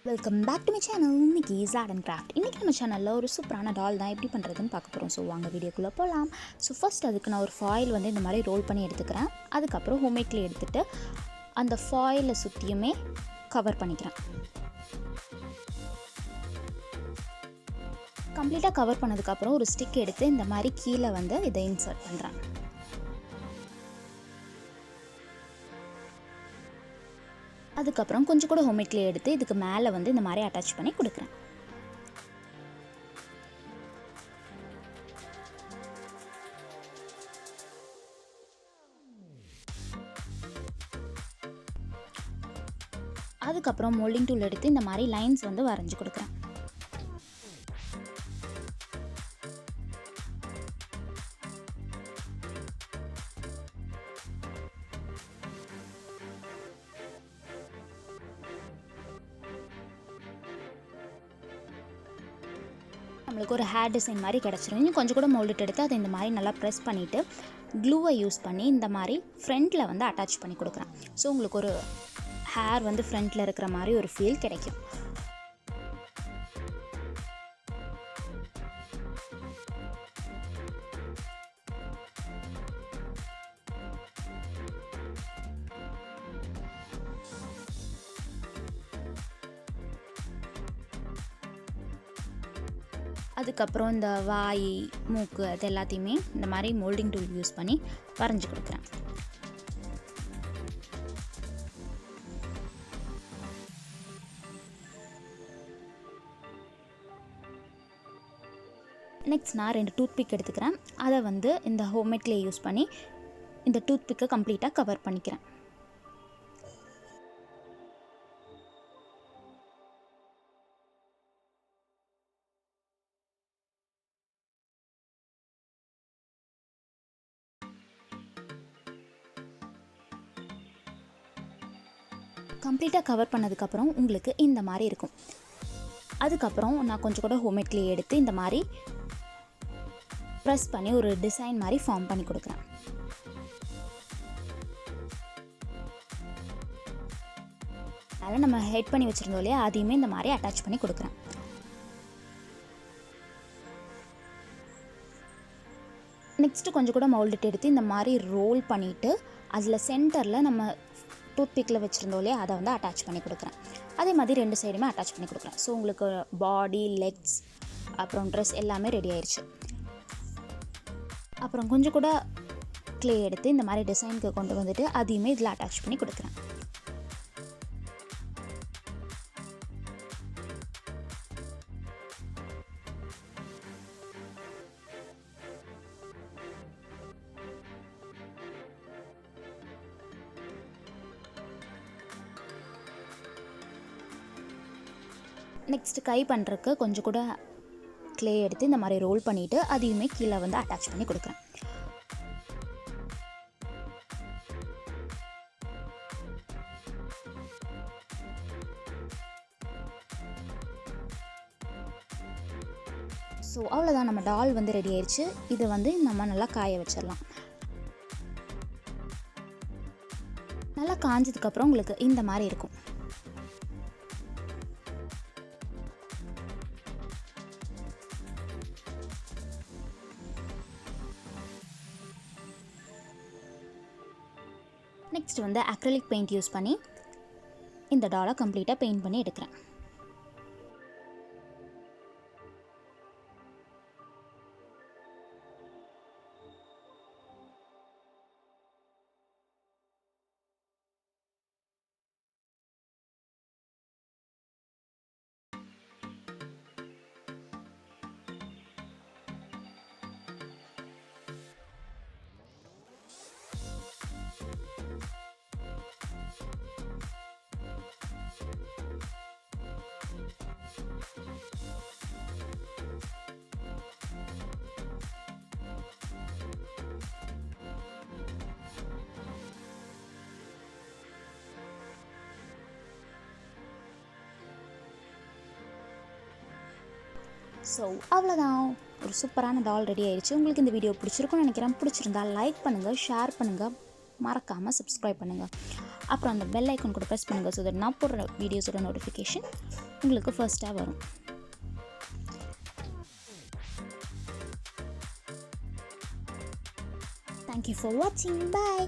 Welcome back to my channel. இன்னைக்கு art and craft. இன்றைக்கி நம்ம சேனலில் ஒரு சூப்பரான டால் தான் எப்படி பண்ணுறதுன்னு பார்க்க போகிறோம். ஸோ வாங்க வீடியோக்குள்ளே போகலாம். ஸோ ஃபர்ஸ்ட் அதுக்கு நான் ஒரு ஃபாயில் வந்து இந்த மாதிரி ரோல் பண்ணி எடுத்துக்கிறேன். அதுக்கப்புறம் ஹோம்மேட்லேயே எடுத்துகிட்டு அந்த ஃபாயிலை சுற்றியுமே கவர் பண்ணிக்கிறேன். கம்ப்ளீட்டாக கவர் பண்ணதுக்கப்புறம் ஒரு ஸ்டிக் எடுத்து இந்த மாதிரி கீழே வந்து இதை இன்சர்ட் பண்ணுறேன். அதுக்கப்புறம் கொஞ்சம் கூட ஹோம்மேட்லே எடுத்து இதுக்கு மேலே வந்து இந்த மாதிரி அட்டாச் பண்ணி கொடுக்குறேன். அதுக்கப்புறம் மோல்டிங் டூல் எடுத்து இந்த மாதிரி லைன்ஸ் வந்து வரைஞ்சி கொடுக்குறேன். நம்மளுக்கு ஒரு ஹேர் டிசைன் மாதிரி கிடச்சிரும். இன்னும் கொஞ்சம் கூட மோல்டிட் எடுத்து அதை இந்த மாதிரி நல்லா ப்ரெஸ் பண்ணிவிட்டு க்ளூவை யூஸ் பண்ணி இந்த மாதிரி ஃப்ரண்ட்டில் வந்து அட்டாச் பண்ணி கொடுக்குறேன். ஸோ உங்களுக்கு ஒரு ஹேர் வந்து ஃப்ரண்ட்டில் இருக்கிற மாதிரி ஒரு ஃபீல் கிடைக்கும். அதுக்கப்புறம் இந்த வாய், மூக்கு அது எல்லாத்தையுமே இந்த மாதிரி மோல்டிங் டூல் யூஸ் பண்ணி வரைஞ்சி கொடுக்குறேன். நெக்ஸ்ட் நான் 2 டூத்பிக் எடுத்துக்கிறேன். அதை வந்து இந்த ஹோம்மேட்லேயே யூஸ் பண்ணி இந்த டூத்பிக்கை கம்ப்ளீட்டாக கவர் பண்ணிக்கிறேன். கம்ப்ளீட்டாக கவர் பண்ணதுக்கப்புறம் உங்களுக்கு இந்த மாதிரி இருக்கும். அதுக்கப்புறம் நான் கொஞ்சம் கூட ஹோம்மேட்லேயே எடுத்து இந்த மாதிரி ப்ரெஸ் பண்ணி ஒரு டிசைன் மாதிரி ஃபார்ம் பண்ணி கொடுக்குறேன். அதனால் நம்ம ஹெட் பண்ணி வச்சுருந்தோம் இல்லையா, அதையுமே இந்த மாதிரி அட்டாச் பண்ணி கொடுக்குறேன். நெக்ஸ்ட்டு கொஞ்சம் கூட மோல்டிட் எடுத்து இந்த மாதிரி ரோல் பண்ணிவிட்டு அதில் சென்டரில் நம்ம டூத்பிக்கில் வச்சுருந்தோம் இல்லையா, அதை வந்து அட்டாச் பண்ணி கொடுக்குறேன். அதே மாதிரி 2 சைடுமே அட்டாச் பண்ணி கொடுக்குறேன். ஸோ உங்களுக்கு பாடி, லெக்ஸ், அப்புறம் ட்ரெஸ் எல்லாமே ரெடி ஆயிடுச்சு. அப்புறம் கொஞ்சம் கூட க்ளே எடுத்து இந்த மாதிரி டிசைனுக்கு கொண்டு வந்துட்டு அதையுமே இதில் அட்டாச் பண்ணி கொடுக்குறேன். நெக்ஸ்ட்டு கை பண்ணுறதுக்கு கொஞ்சம் கூட க்ளே எடுத்து இந்த மாதிரி ரோல் பண்ணிவிட்டு அதையுமே கீழே வந்து அட்டாச் பண்ணி கொடுக்குறேன். ஸோ அவ்வளோதான், நம்ம டால் வந்து ரெடி ஆயிடுச்சு. இதை வந்து நம்ம நல்லா காய வச்சிடலாம். நல்லா காஞ்சதுக்கப்புறம் உங்களுக்கு இந்த மாதிரி இருக்கும். நெக்ஸ்ட் வந்து அக்ரிலிக் பெயிண்ட் யூஸ் பண்ணி இந்த டாலை கம்ப்ளீட்டாக பெயிண்ட் பண்ணி எடுக்கிறேன். ஸோ அவ்வளோதான், ஒரு சூப்பரான டால் ரெடி ஆயிடுச்சு. உங்களுக்கு இந்த வீடியோ பிடிச்சிருக்குன்னு நினைக்கிறேன். பிடிச்சிருந்தா லைக் பண்ணுங்கள், ஷேர் பண்ணுங்கள், மறக்காமல் சப்ஸ்கிரைப் பண்ணுங்கள். அப்புறம் அந்த பெல் ஐக்கான் கூட ப்ரெஸ் பண்ணுங்கள். ஸோ தட் நான் போடுற வீடியோஸோட நோட்டிஃபிகேஷன் உங்களுக்கு ஃபர்ஸ்ட்டாக வரும். Thank you for watching. Bye.